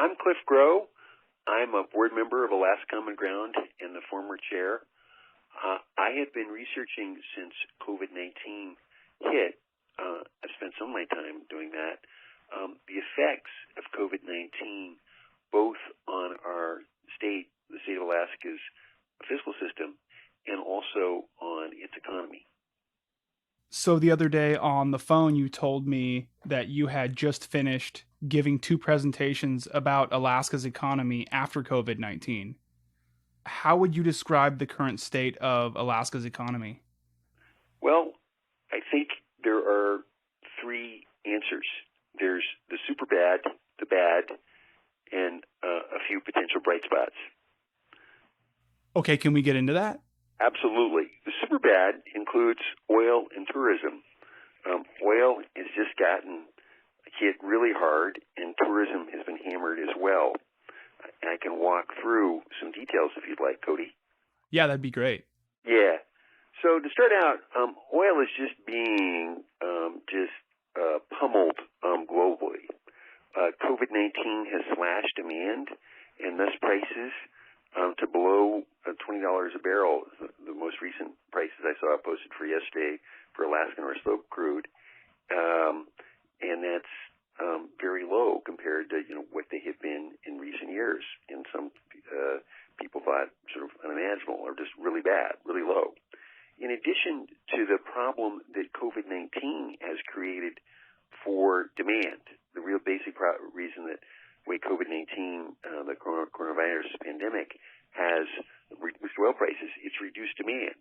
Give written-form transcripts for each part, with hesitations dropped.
I'm Cliff Groh. I'm a board member of Alaska Common Ground and the former chair. I have been researching since COVID-19 hit. I've spent some of my time doing that. The effects of COVID-19, both on our state, the state of Alaska's fiscal system, and also on its economy. So the other day on the phone, you told me that you had just finished giving 2 presentations about Alaska's economy after COVID-19. How would you describe the current state of Alaska's economy? Well, I think there are 3 answers. There's the super bad, the bad, and a few potential bright spots. Okay, can we get into that? Absolutely. The super bad includes oil and tourism. Oil has just gotten hit really hard, and tourism has been hammered as well. And I can walk through some details if you'd like, Cody. Yeah, that'd be great. Yeah. So to start out, oil is just being pummeled globally. COVID-19 has slashed demand, and thus prices to below $20 a barrel. The most recent prices I saw posted for yesterday for Alaska North Slope crude, and that's very low compared to what they have been in recent years. And some people thought sort of unimaginable or just really bad, really low. In addition to the problem that COVID-19 has created for demand, the real basic reason that way COVID-19, the coronavirus pandemic, has reduced oil prices, it's reduced demand.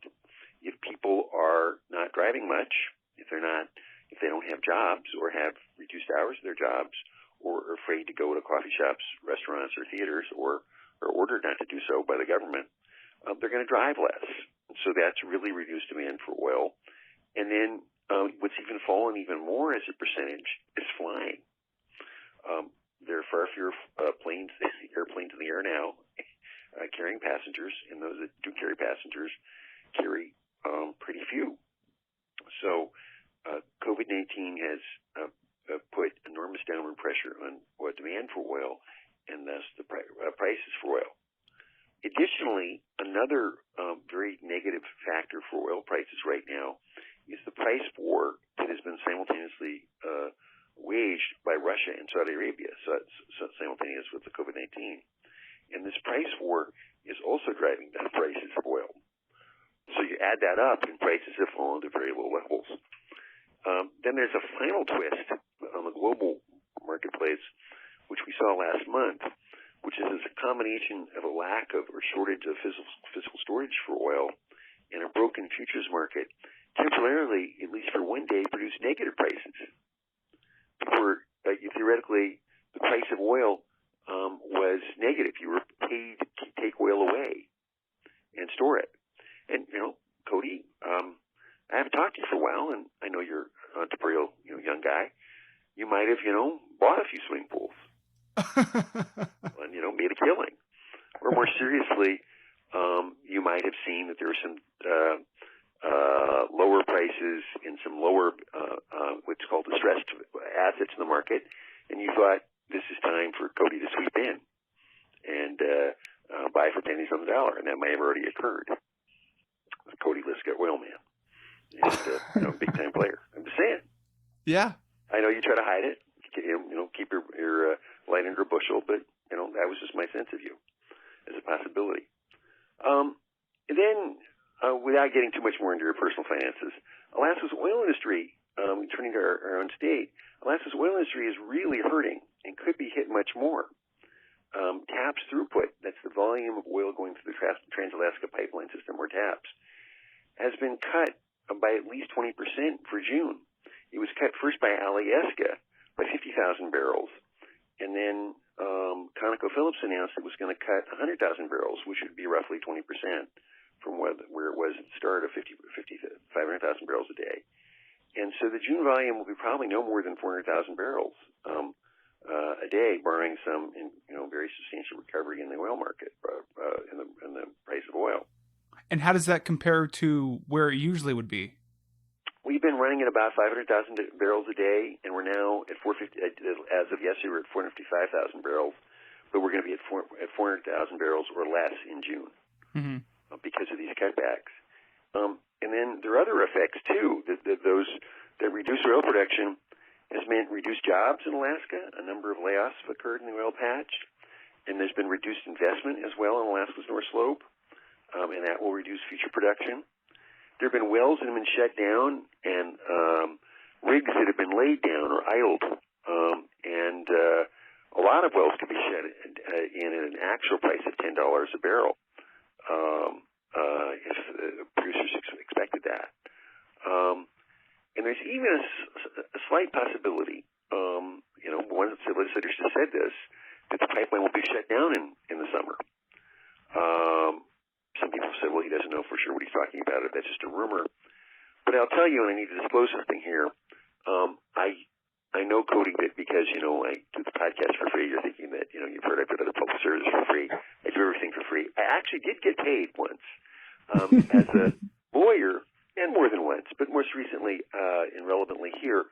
If people are not driving much, if they don't have jobs or have reduced hours of their jobs, or are afraid to go to coffee shops, restaurants, or theaters, or are ordered not to do so by the government, they're going to drive less. So that's really reduced demand for oil. And then what's even fallen even more as a percentage is flying. There are far fewer airplanes in the air now carrying passengers, and those that do carry passengers carry pretty few. So COVID-19 has put enormous downward pressure on demand for oil, and thus the prices for oil. Additionally, another very negative factor for oil prices right now is the price war that has been simultaneously waged by Russia and Saudi Arabia, so simultaneous with the COVID-19. And this price war is also driving down prices of oil. So you add that up, and prices have fallen to very low levels. Then there's a final twist on the global marketplace, which we saw last month, which is a combination of a lack of or shortage of physical storage for oil and a broken futures market temporarily, at least for one day, produced negative prices. Theoretically, the price of oil was negative. You were paid to take oil away and store it. And, Cody, I haven't talked to you for a while, and I know you're an entrepreneurial, young guy. You might have, bought a few swimming pools and, made a killing. Or more seriously, you might have seen that there were some lower prices and some lower what's called distressed assets in the market, and you thought this is time for Cody to sweep in and buy for pennies on the dollar, and that may have already occurred. Cody Liska, oil man, and big time player. I'm just saying. Yeah. I know you try to hide it, keep your light under a bushel, but that was just my sense of you as a possibility. And then, without getting too much more into your personal finances, Alaska's oil industry, turning to our own state, Alaska's oil industry is really hurting and could be hit much more. TAPS throughput, that's the volume of oil going through the Trans-Alaska Pipeline System, or TAPS, has been cut by at least 20% for June. It was cut first by Alaska by 50,000 barrels, and then ConocoPhillips announced it was going to cut 100,000 barrels, which would be roughly 20% from where it was at the start of 500,000 barrels a day. And so the June volume will be probably no more than 400,000 barrels a day, barring some very substantial recovery in the oil market, in the price of oil. And how does that compare to where it usually would be? We've been running at about 500,000 barrels a day, and we're now at 450. As of yesterday, we're at 455,000 barrels, but we're going to be at 400,000 barrels or less in June because of these cutbacks. And then there are other effects too. That reduced oil production has meant reduced jobs in Alaska. A number of layoffs have occurred in the oil patch, and there's been reduced investment as well on Alaska's North Slope, and that will reduce future production. There have been wells that have been shut down and rigs that have been laid down or idled, and a lot of wells could be shut in at an actual price of $10 a barrel if producers expected that. And there's even a slight possibility, one of the legislators has said this, that the pipeline will be shut down in the summer. Some people said, well, he doesn't know for sure what he's talking about. That's just a rumor. But I'll tell you, and I need to disclose something here. I know Cody because, I do the podcast for free. You're thinking that, you've heard I put other public services for free. I do everything for free. I actually did get paid once as a lawyer, and more than once, but most recently and relevantly here,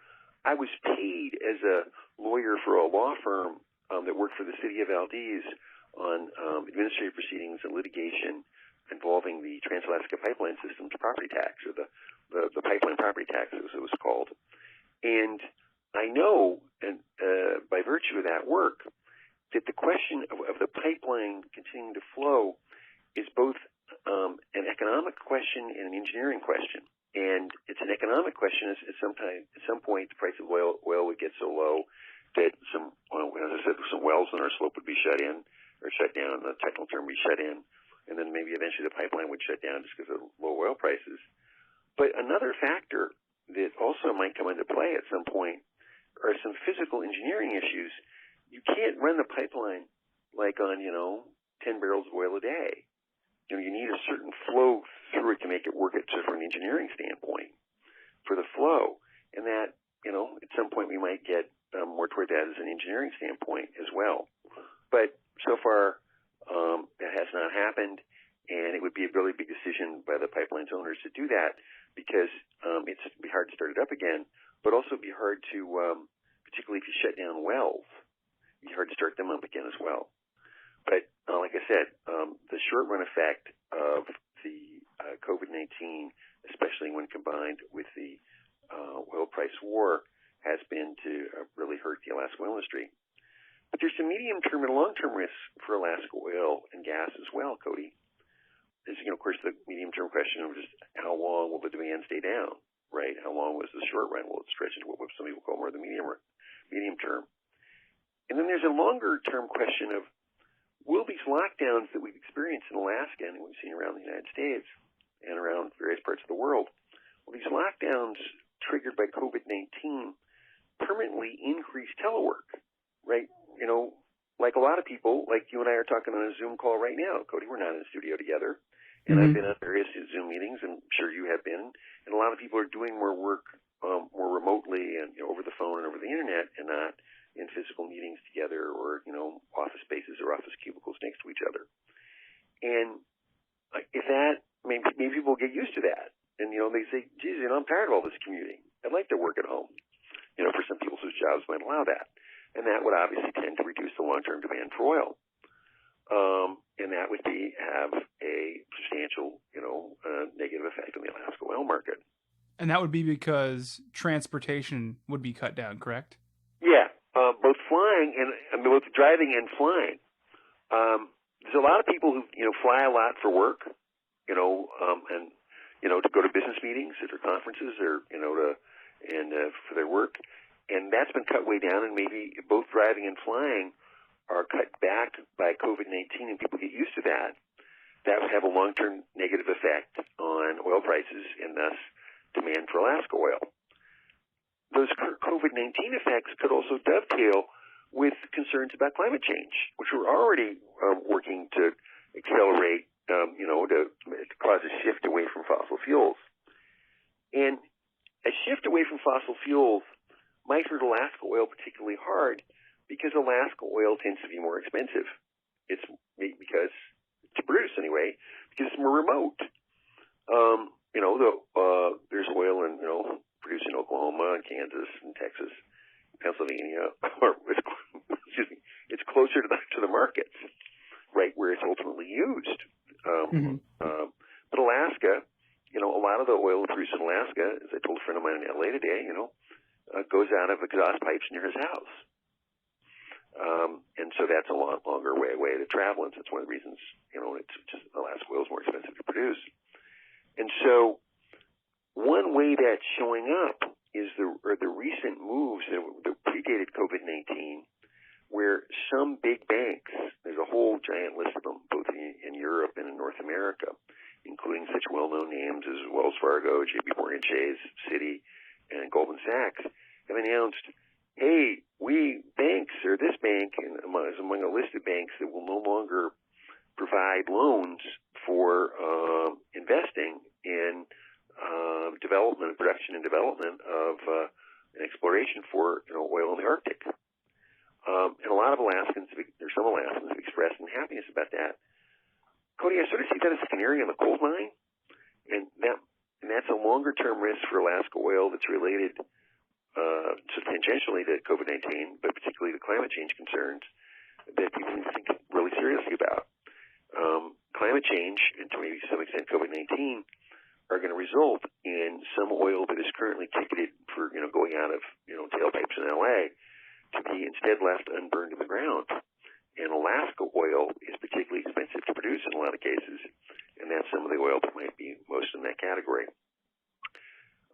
I was paid as a lawyer for a law firm that worked for the city of Valdez on administrative proceedings and litigation involving the Trans-Alaska Pipeline System's property tax, or the pipeline property tax, as it was called. And I know, and by virtue of that work, that the question of the pipeline continuing to flow is both an economic question and an engineering question. And it's an economic question. At some point, the price of oil would get so low that as I said, some wells on our slope would be shut in or shut down. The technical term would be shut in, and then maybe eventually the pipeline would shut down just because of low oil prices. But another factor that also might come into play at some point are some physical engineering issues. You can't run the pipeline like on 10 barrels of oil a day. You need a certain flow through it to make it work from an engineering standpoint for the flow. And that, at some point we might get more toward that as an engineering standpoint as well. But so far, that has not happened, and it would be a really big decision by the pipeline's owners to do that because it's be hard to start it up again, but also be hard to, particularly if you shut down wells, it'd be hard to start them up again as well. But like I said, the short-run effect of the COVID-19, especially when combined with the oil price war, has been to really hurt the Alaska oil industry. But there's some medium-term and long-term risks for Alaska oil and gas as well, Cody. There's, of course, the medium-term question of just how long will the demand stay down, right? How long was the short run? Will it stretch into what some people call more the medium term? And then there's a longer-term question of, will these lockdowns that we've experienced in Alaska and we've seen around the United States and around various parts of the world, will these lockdowns triggered by COVID-19 permanently increase telework, right? Like a lot of people, like you and I are talking on a Zoom call right now, Cody, we're not in the studio together. And I've been on various Zoom meetings, and I'm sure you have been. And a lot of people are doing more work more remotely and over the phone and over the internet, and not in physical meetings together or office spaces or office cubicles next to each other. And if that, maybe people get used to that, and they say, geez, I'm tired of all this commuting. I'd like to work at home. For some people whose jobs might allow that, and that would obviously tend to reduce the long-term demand for oil. And that would have a substantial, negative effect on the Alaska oil market. And that would be because transportation would be cut down, correct? Yeah, both flying and both driving and flying. There's a lot of people who fly a lot for work, and to go to business meetings or conferences or for their work, and that's been cut way down. And maybe both driving and flying are cut back by COVID-19, and people get used to that. That would have a long-term negative effect on oil prices and thus demand for Alaska oil. Those COVID-19 effects could also dovetail with concerns about climate change, which we're already working to accelerate, to cause a shift away from fossil fuels. And a shift away from fossil fuels might hurt Alaska oil particularly hard because Alaska oil tends to be more expensive. It's because, to produce anyway, because it's more remote. There's oil produced in Oklahoma and Kansas and Texas, Pennsylvania, or it's closer to the market. Mm-hmm. But Alaska, a lot of the oil produced in Alaska, as I told a friend of mine in LA today, goes out of exhaust pipes near his house. And so that's a lot longer way to travel, and so that's one of the reasons, it's just Alaska oil is more expensive to produce. And so one way that's showing up is the recent moves that predated COVID-19, where some big banks, there's a whole giant list of them, both in Europe and in North America, including such well-known names as Wells Fargo, JP Morgan Chase, Citi, and Goldman Sachs, have announced, hey, we banks, or this bank is among a list of banks that will no longer provide loans for investing in development, production and development of and exploration for oil in the Arctic. And a lot of Alaskans, there's some Alaskans have expressed unhappiness about that. Cody, I sort of see that as a canary in the coal mine, and that's a longer-term risk for Alaska oil that's related tangentially to COVID-19, but particularly to climate change concerns that people need to think really seriously about. Climate change, and to maybe some extent COVID-19, are going to result in some oil that is currently ticketed for going out of tailpipes in LA to be instead left unburned in the ground. And Alaska oil is particularly expensive to produce in a lot of cases, and that's some of the oil that might be most in that category.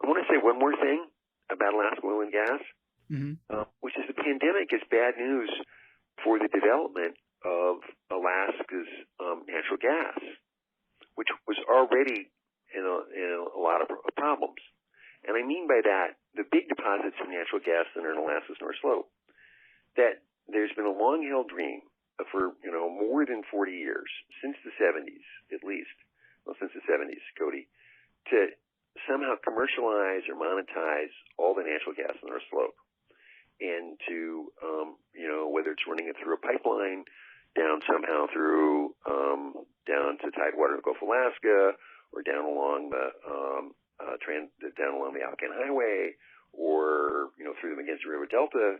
I want to say one more thing about Alaska oil and gas, which is the pandemic is bad news for the development of Alaska's natural gas, which was already in a lot of problems. And I mean by that, the big deposits of natural gas that are in Alaska's North Slope, that there's been a long-held dream for, more than 40 years, since the 70s at least, since the 70s, Cody, to somehow commercialize or monetize all the natural gas in the North Slope. And to, whether it's running it through a pipeline, down somehow through, down to Tidewater in the Gulf of Alaska, or down along the Alcan Highway, or through the McKenzie River Delta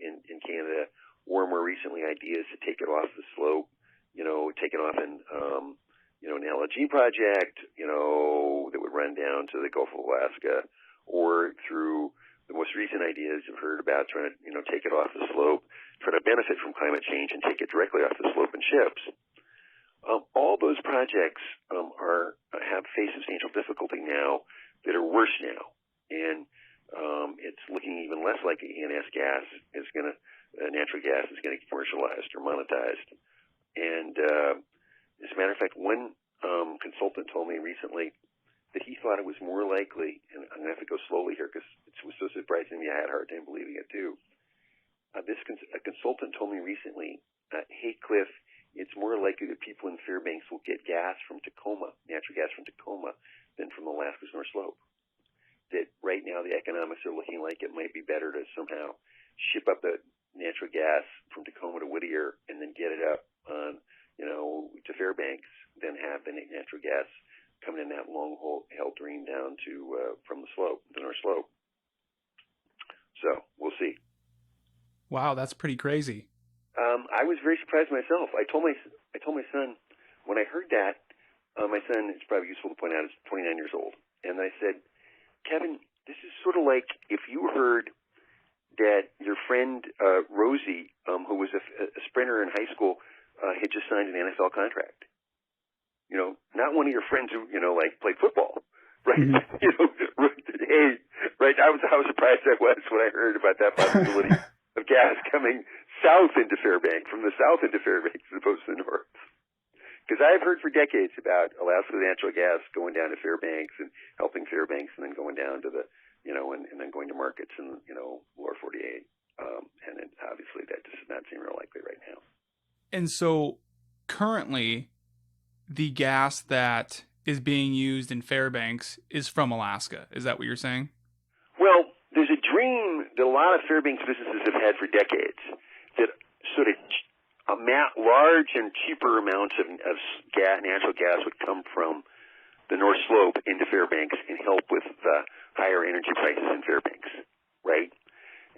in Canada, or more recently ideas to take it off the slope, take it off in an LNG project, that would run down to the Gulf of Alaska, or through the most recent ideas you've heard about trying to take it off the slope, try to benefit from climate change and take it directly off the slope in ships. All those projects have faced substantial difficulty now that are worse now, and it's looking even less likely natural gas is going to get commercialized or monetized. And as a matter of fact, one consultant told me recently that he thought it was more likely, and I'm going to have to go slowly here because it was so surprising to me I had a hard time believing it too. A consultant told me recently, hey Cliff, it's more likely that people in Fairbanks will get gas from Tacoma, natural gas from Tacoma, than from Alaska's North Slope. That right now the economics are looking like it might be better to somehow ship up the natural gas from Tacoma to Whittier and then get it up on, to Fairbanks, than have the natural gas coming in that long-held dream down to from the North Slope. So we'll see. Wow, that's pretty crazy. I was very surprised myself. I told my son when I heard that. My son, it's probably useful to point out, is 29 years old, and I said, Kevin, this is sort of like if you heard that your friend Rosie, who was a sprinter in high school, had just signed an NFL contract. Not one of your friends who played football, right? Mm-hmm. Right. I was how surprised I was when I heard about that possibility of gas coming south into Fairbanks, from the south into Fairbanks as opposed to the north. Because I've heard for decades about Alaska natural gas going down to Fairbanks and helping Fairbanks, and then going down to the, and then going to markets in, lower 48. And then obviously that does not seem real likely right now. And so currently the gas that is being used in Fairbanks is from Alaska. Is that what you're saying? Well, there's a dream that a lot of Fairbanks businesses have had for decades, that sort of large and cheaper amounts of natural gas would come from the North Slope into Fairbanks and help with the higher energy prices in Fairbanks, right?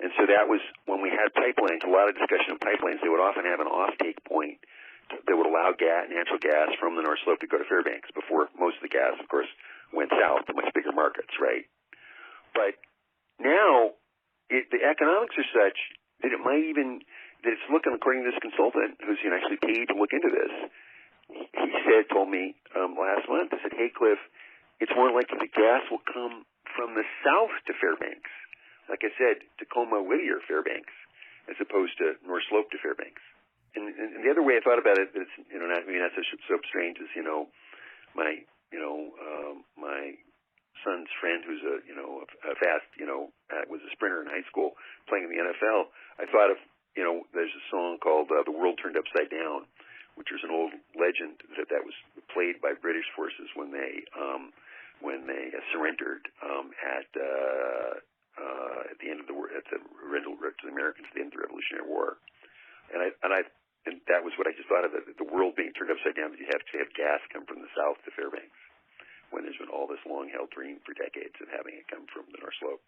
And so that was when we had pipelines, a lot of discussion of pipelines. They would often have an offtake point that would allow natural gas from the North Slope to go to Fairbanks before most of the gas, of course, went south to much bigger markets, right? But now the economics are such that it might even that it's looking, according to this consultant who's actually paid to look into this. He told me last month. I said, "Hey, Cliff, it's more likely the gas will come from the south to Fairbanks. Like I said, Tacoma, Whittier, Fairbanks, as opposed to North Slope to Fairbanks." And the other way I thought about it, that's not so strange, is my my son's friend who's a fast was a sprinter in high school playing in the NFL. I thought of there's a song called "The World Turned Upside Down," which is an old legend that was played by British forces when they surrendered at the end of the war, to the Americans at the end of the Revolutionary War. And that was what I just thought of, the world being turned upside down, that you have to have gas come from the south to Fairbanks, when there's been all this long-held dream for decades of having it come from the North Slope.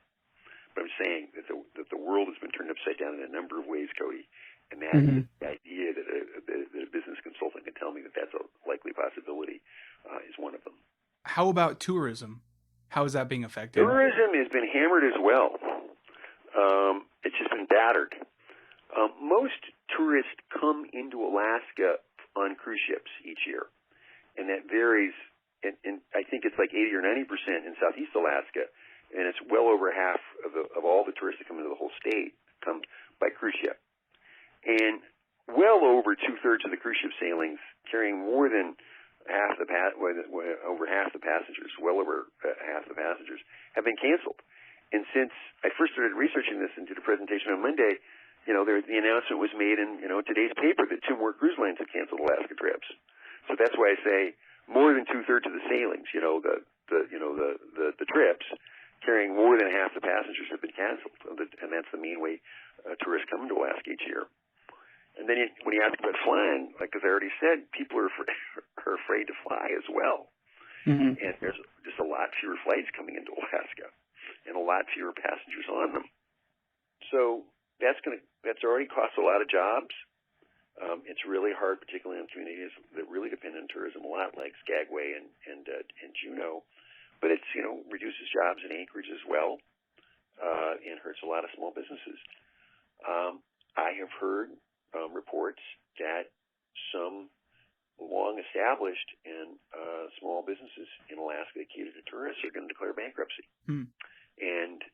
But I'm saying that the world has been turned upside down in a number of ways, Cody, and that the idea that a business consultant can tell me that that's a likely possibility is one of them. How about tourism? How is that being affected? Tourism has been hammered as well. It's just been battered. Most tourists come into Alaska on cruise ships each year, and that varies. And I think it's like 80 or 90% in Southeast Alaska, and it's well over half of all the tourists that come into the whole state come by cruise ship. And well over 2/3 of the cruise ship sailings, carrying more than over half the passengers, well over half the passengers, have been canceled. And since I first started researching this and did a presentation on Monday, the announcement was made in today's paper that 2 more cruise lines have canceled Alaska trips. So that's why I say more than 2/3 of the sailings, the trips, carrying more than half the passengers have been canceled, and that's the main way tourists come to Alaska each year. And then when you ask about flying, like as I already said, people are afraid to fly as well. Mm-hmm. And there's just a lot fewer flights coming into Alaska, and a lot fewer passengers on them. So that's already cost a lot of jobs. It's really hard, particularly on communities that really depend on tourism a lot, like Skagway and Juneau. But it's reduces jobs in Anchorage as well, and hurts a lot of small businesses. I have heard reports that some long-established and small businesses in Alaska that cater to tourists are going to declare bankruptcy, and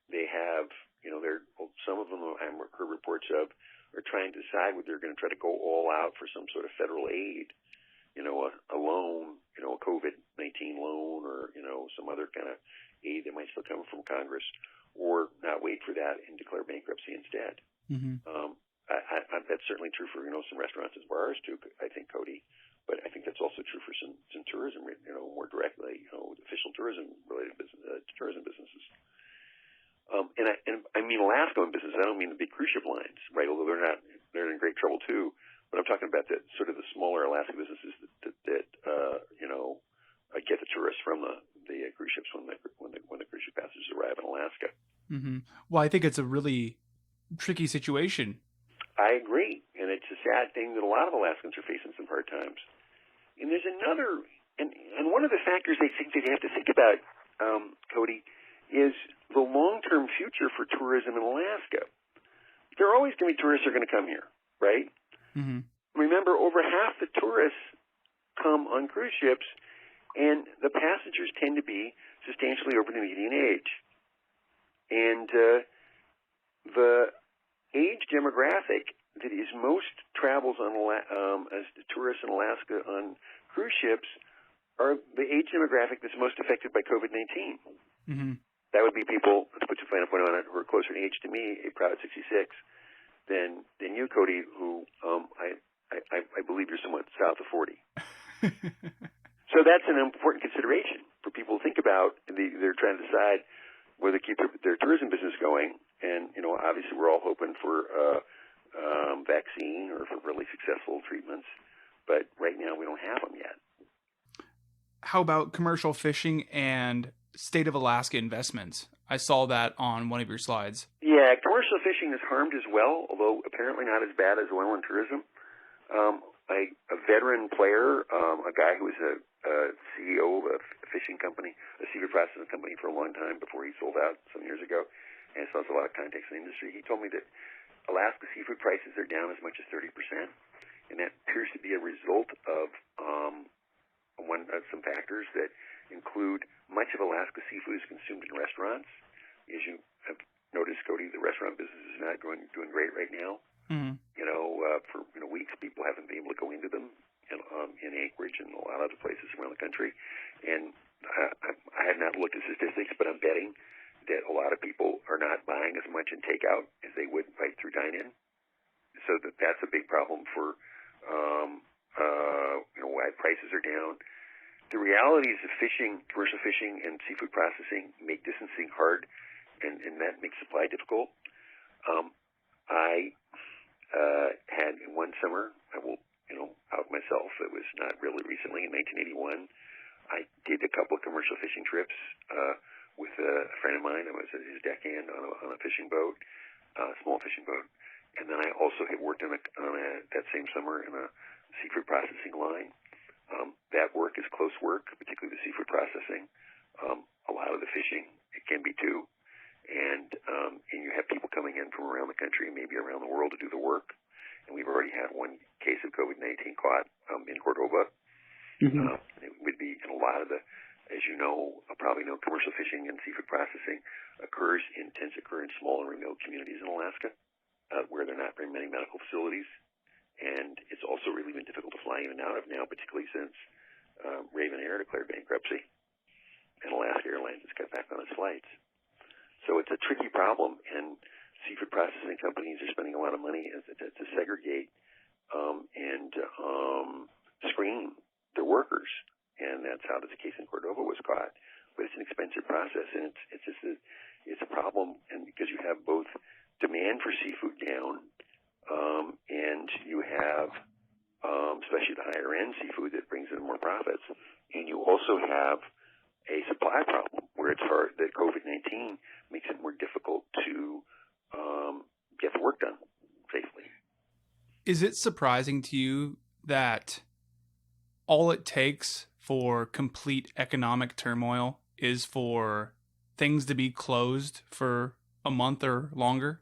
they have some of them I've heard reports of are trying to decide whether they're going to try to go all out for some sort of federal aid, a loan, a COVID-19 loan, or some other kind of aid that might still come from Congress, or not wait for that and declare bankruptcy instead. Mm-hmm. That's certainly true for some restaurants and bars too, I think, Cody. But I think that's also true for some tourism, more directly, official tourism-related tourism businesses. And I mean Alaska business. I don't mean the big cruise ship lines, right? Although they're in great trouble too. But I'm talking about the smaller Alaska businesses that get the tourists from the cruise ships when the cruise ship passengers arrive in Alaska. Mm-hmm. Well, I think it's a really tricky situation. I agree, and it's a sad thing that a lot of Alaskans are facing some hard times. And there's another, and one of the factors they think that you have to think about, Cody, is the long-term future for tourism in Alaska. There are always going to be tourists who are going to come here, right? Mm-hmm. Remember, over half the tourists come on cruise ships, and the passengers tend to be substantially over the median age. And the age demographic that is most travels as tourists in Alaska on cruise ships are the age demographic that's most affected by COVID-19. Mm-hmm. That would be people, to put your final point on it, who are closer in age to me, a proud 66, than you, Cody, who I believe you're somewhat south of 40. So that's an important consideration for people to think about. They're trying to decide whether to keep their tourism business going. And, obviously we're all hoping for vaccine or for really successful treatments. But right now we don't have them yet. How about commercial fishing and state of Alaska investments? I saw that on one of your slides. Yeah, commercial fishing is harmed as well, although apparently not as bad as oil and tourism. A veteran player, a guy who was a CEO of a fishing company, a seafood processing company for a long time before he sold out some years ago, and so has a lot of contacts in the industry. He told me that Alaska seafood prices are down as much as 30%, and that appears to be a result of some factors that include much of Alaska seafood is consumed in restaurants. As you have noticed, Cody, the restaurant business is not doing great right now. Mm-hmm. For weeks, people haven't been able to go into them in Anchorage and a lot of other places around the country. And I have not looked at statistics, but I'm betting that a lot of people are not buying as much in takeout as they would right through dine-in. So that's a big problem for why prices are down. The realities of commercial fishing and seafood processing make distancing hard, and that makes supply difficult. I had in one summer, I will out myself, it was not really recently, in 1981, I did a couple of commercial fishing trips with a friend of mine. I was his deckhand on a fishing boat, a small fishing boat. And then I also had worked that same summer in a seafood processing line. That work is close work, particularly the seafood processing. A lot of the fishing, it can be too. And you have people coming in from around the country, maybe around the world, to do the work. And we've already had one case of COVID-19 caught in Cordova. Mm-hmm. It would be in a lot of the, as you know, probably know, commercial fishing and seafood processing tends to occur in small and remote communities in Alaska, where there are not very many medical facilities. And it's also really been difficult to fly in and out of now, particularly since Raven Air declared bankruptcy, and Alaska Airlines has cut back on its flights. So it's a tricky problem, and seafood processing companies are spending a lot of money to segregate and screen their workers, and that's how this case in Cordova was caught. But it's an expensive process, and it's a problem, and because you have both demand for seafood down, and you have especially the higher end seafood that brings in more profits, and you also have a supply problem where it's hard that COVID-19 makes it more difficult to get the work done safely. Is it surprising to you that all it takes for complete economic turmoil is for things to be closed for a month or longer?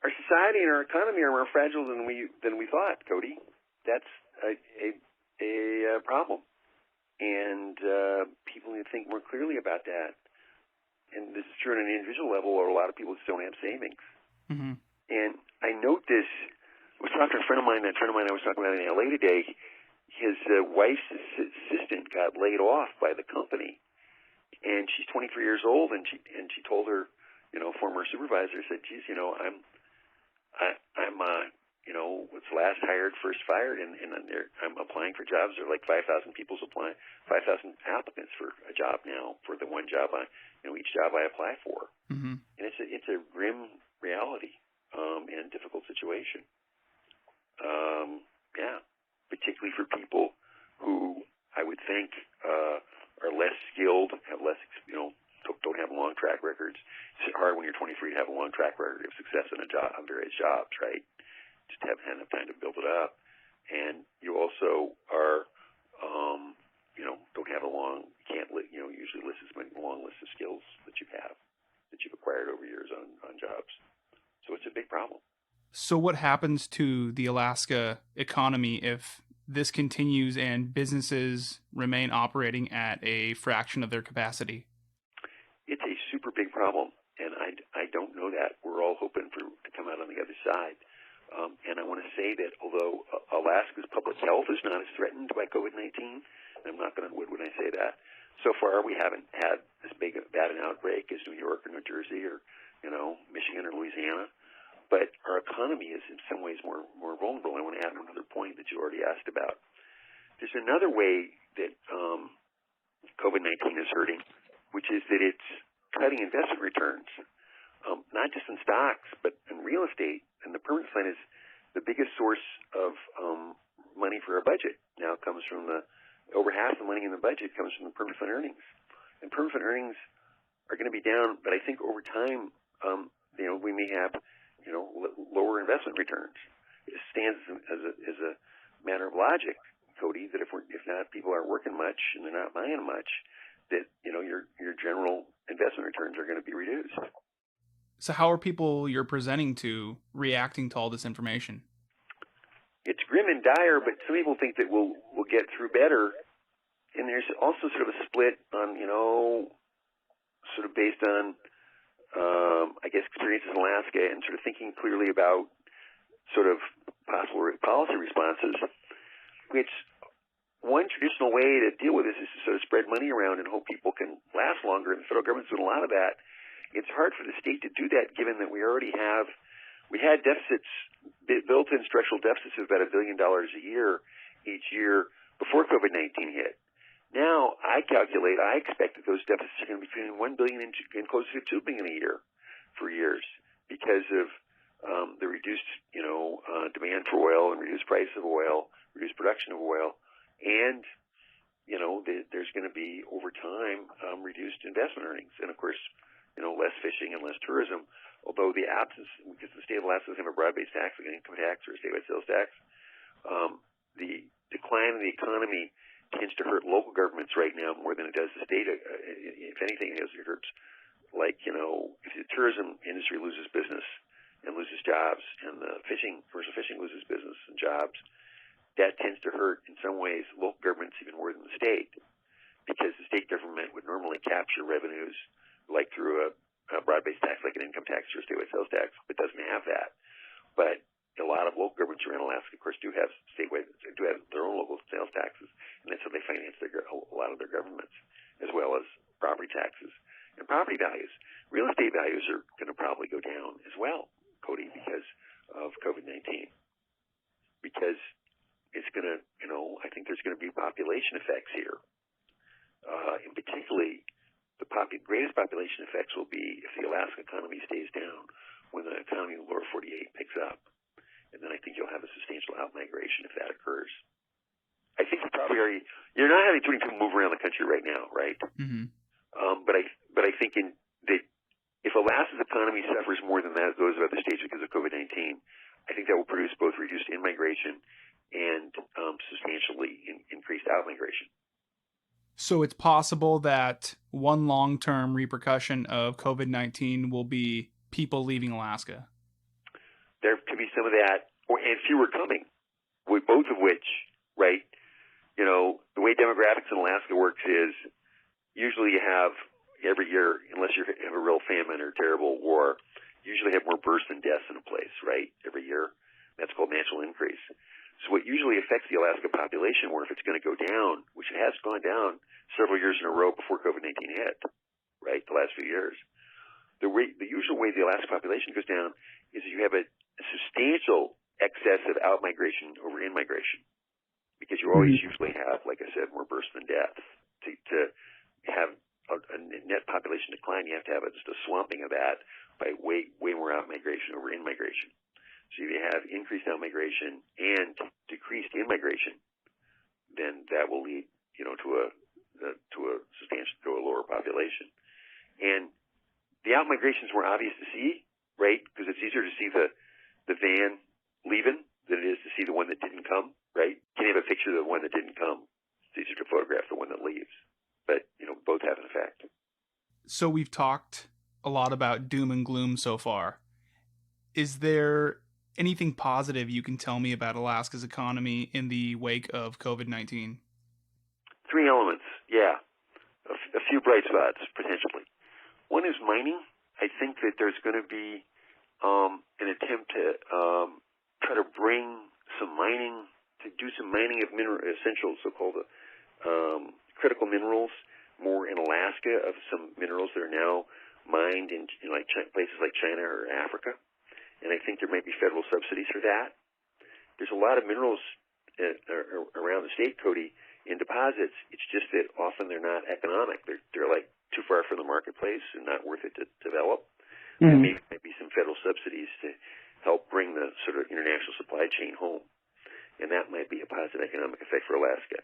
Our society and our economy are more fragile than we thought, Cody. That's a problem. And people need to think more clearly about that. And this is true on an individual level, or a lot of people just don't have savings. Mm-hmm. And I note this. I was talking to a friend of mine. That friend of mine I was talking about in LA today. His wife's assistant got laid off by the company, and she's 23 years old. And she told her, former supervisor, said, "Geez, I'm what's last hired, first fired, and I'm applying for jobs. There are like 5,000 people applying, 5,000 applicants for a job now for the one job each job I apply for." Mm-hmm. And it's a grim reality and difficult situation. Particularly for people who I would think are less skilled, have less, don't have long track records. It's hard when you're 23 to have a long track record of success in on various jobs, right? Just haven't had enough time to build it up. And you also are, don't have usually list as many long list of skills that you've acquired over years on jobs. So it's a big problem. So what happens to the Alaska economy if this continues and businesses remain operating at a fraction of their capacity? It's a super big problem, and I don't know that. We're all hoping to come out on the other side. And I want to say that although Alaska's public health is not as threatened by COVID-19, and I'm not going to wood when I say that, so far we haven't had as bad an outbreak as New York or New Jersey or Michigan or Louisiana. But our economy is in some ways more vulnerable. I want to add another point that you already asked about. There's another way that COVID-19 is hurting, which is that it's cutting investment returns, not just in stocks, but in real estate. And the Permanent Fund is the biggest source of money for our budget. Now it comes from over half the money in the budget comes from the Permanent Fund earnings. And Permanent Fund earnings are going to be down, but I think over time, we may have lower investment returns. it stands as a matter of logic, Cody, that if not people aren't working much and they're not buying much, that your general investment returns are going to be reduced. So how are people you're presenting to reacting to all this information? It's grim and dire, but some people think that we'll get through better. And there's also sort of a split on, sort of based on, I guess, experiences in Alaska and sort of thinking clearly about sort of possible policy responses, which one traditional way to deal with this is to sort of spread money around and hope people can last longer. And the federal government's doing a lot of that. It's hard for the state to do that given that we had deficits, built-in structural deficits of about $1 billion a year each year before COVID-19 hit. Now, I expect that those deficits are going to be between $1 billion and close to $2 billion a year for years because of the reduced, demand for oil and reduced price of oil, reduced production of oil, and, there's going to be, over time, reduced investment earnings. And, of course, less fishing and less tourism, although the absence, because the state of Alaska doesn't have a broad-based tax, like an income tax or a statewide sales tax, the decline in the economy tends to hurt local governments right now more than it does the state. If anything, it hurts, if the tourism industry loses business and loses jobs, and the commercial fishing loses business and jobs, that tends to hurt, in some ways, local governments even more than the state, because the state government would normally capture revenues like through a broad-based tax, like an income tax or a statewide sales tax, but doesn't have that. But a lot of local governments around Alaska, of course, do have their own local sales taxes, and that's how they finance a lot of their governments, as well as property taxes and property values. Real estate values are going to probably go down as well, Cody, because of COVID-19. Because it's going to, I think there's going to be population effects here, and particularly the greatest population effects will be if the Alaska economy stays down, when the economy in the lower 48 picks up. And then I think you'll have a substantial outmigration if that occurs. I think you're not having too many people move around the country right now, right? Mm-hmm. But I think that if Alaska's economy suffers more than those of other states because of COVID-19, I think that will produce both reduced in-migration and substantially increased out-migration. So it's possible that one long-term repercussion of COVID-19 will be people leaving Alaska. There could be some of that, and fewer coming, both of which, right? The way demographics in Alaska works is usually you have every year, unless you have a real famine or terrible war, you usually have more births than deaths in a place, right? Every year. That's called natural increase. So what usually affects the Alaska population, or if it's going to go down, which it has gone down several years in a row before COVID-19 hit, right, the last few years, the usual way the Alaska population goes down is that you have a substantial excess of out-migration over in-migration, because you always usually have, like I said, more births than deaths. To have a net population decline, you have to have just a swamping of that by way more out-migration over in-migration. So if you have increased out-migration and decreased in-migration, then that will lead, to a lower population. And the out-migration is more obvious to see, right? Because it's easier to see the van leaving than it is to see the one that didn't come, right? You can have a picture of the one that didn't come. It's easier to photograph the one that leaves. But, both have an effect. So we've talked a lot about doom and gloom so far. Is there anything positive you can tell me about Alaska's economy in the wake of COVID-19? 3 elements, yeah. A few bright spots, potentially. One is mining. I think that there's going to be an attempt to try to bring some mining, to do some mining of essential so-called critical minerals more in Alaska, of some minerals that are now mined in places like China or Africa. And I think there might be federal subsidies for that. There's a lot of minerals around the state, Cody, in deposits. It's just that often they're not economic. They're like too far from the marketplace and not worth it to develop. Mm-hmm. Maybe there might be some federal subsidies to help bring the sort of international supply chain home. And that might be a positive economic effect for Alaska.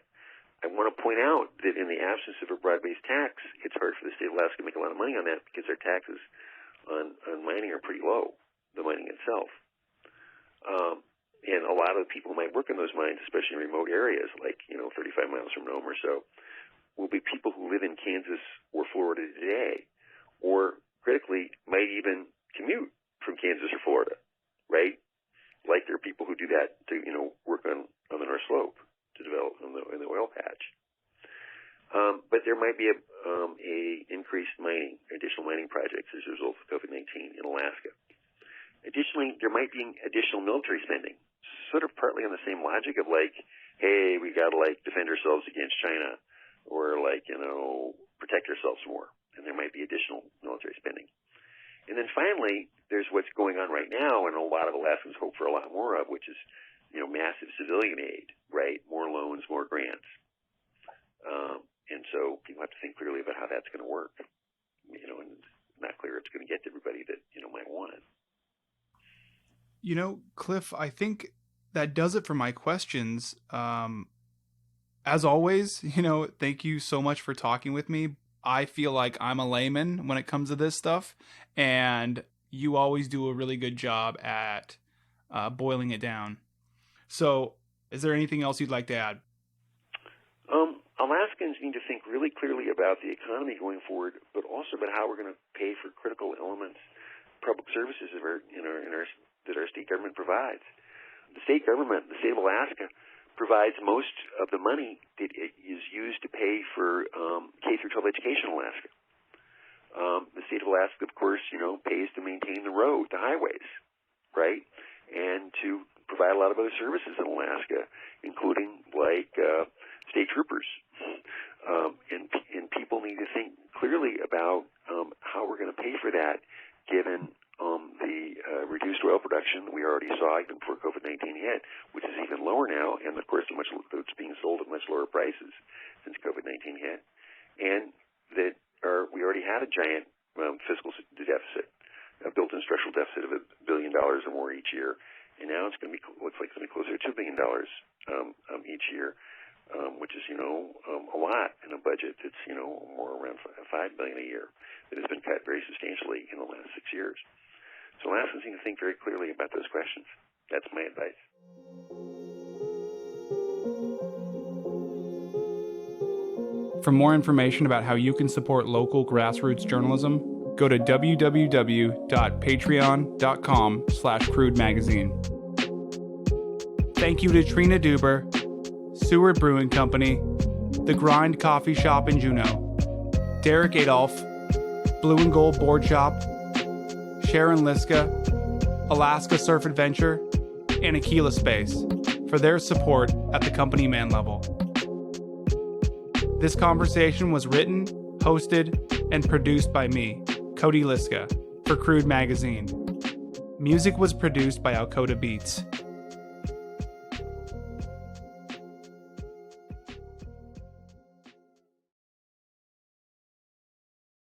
I want to point out that in the absence of a broad-based tax, it's hard for the state of Alaska to make a lot of money on that because their taxes on mining are pretty low, the mining itself. And a lot of the people who might work in those mines, especially in remote areas, like 35 miles from Nome or so, will be people who live in Kansas or Florida today, or critically might even commute from Kansas or Florida, right? Like there are people who do that to work on the North Slope to develop in the oil patch. But there might be a increased mining, additional mining projects as a result of COVID-19 in Alaska. Additionally, there might be additional military spending, sort of partly on the same logic of like, hey, we got to defend ourselves against China, or protect ourselves more, and there might be additional military spending. And then finally, there's what's going on right now, and a lot of Alaskans hope for a lot more of, which is massive civilian aid, right? More loans, more grants. And so people have to think clearly about how that's going to work. And it's not clear it's going to get to everybody that might want it. Cliff, I think that does it for my questions. As always, thank you so much for talking with me. I feel like I'm a layman when it comes to this stuff, and you always do a really good job at boiling it down. So is there anything else you'd like to add? Alaskans need to think really clearly about the economy going forward, but also about how we're going to pay for critical elements, public services that our state government provides. The state government, the state of Alaska, provides most of the money that is used to pay for K-12 education in Alaska. The state of Alaska, of course, pays to maintain the road, the highways, right? And to provide a lot of other services in Alaska, including state troopers. And people need to think clearly about how we're going to pay for that, given the reduced oil production we already saw even before COVID-19 hit, which is even lower now, and of course it's being sold at much lower prices since COVID-19 hit, and that we already had a giant fiscal deficit, a built-in structural deficit of $1 billion or more each year, and now it's going to be looks like it's going to be closer to $2 billion each year, which is a lot in a budget that's more around $5 billion a year that has been cut very substantially in the last 6 years. So Alaskans need to think very clearly about those questions. That's my advice. For more information about how you can support local grassroots journalism, go to www.patreon.com/Crude Magazine. Thank you to Trina Duber, Seward Brewing Company, The Grind Coffee Shop in Juneau, Derek Adolph, Blue and Gold Board Shop, Sharon Liska, Alaska Surf Adventure, and Aquila Space for their support at the company man level. This conversation was written, hosted, and produced by me, Cody Liska, for Crude Magazine. Music was produced by Alcoda Beats.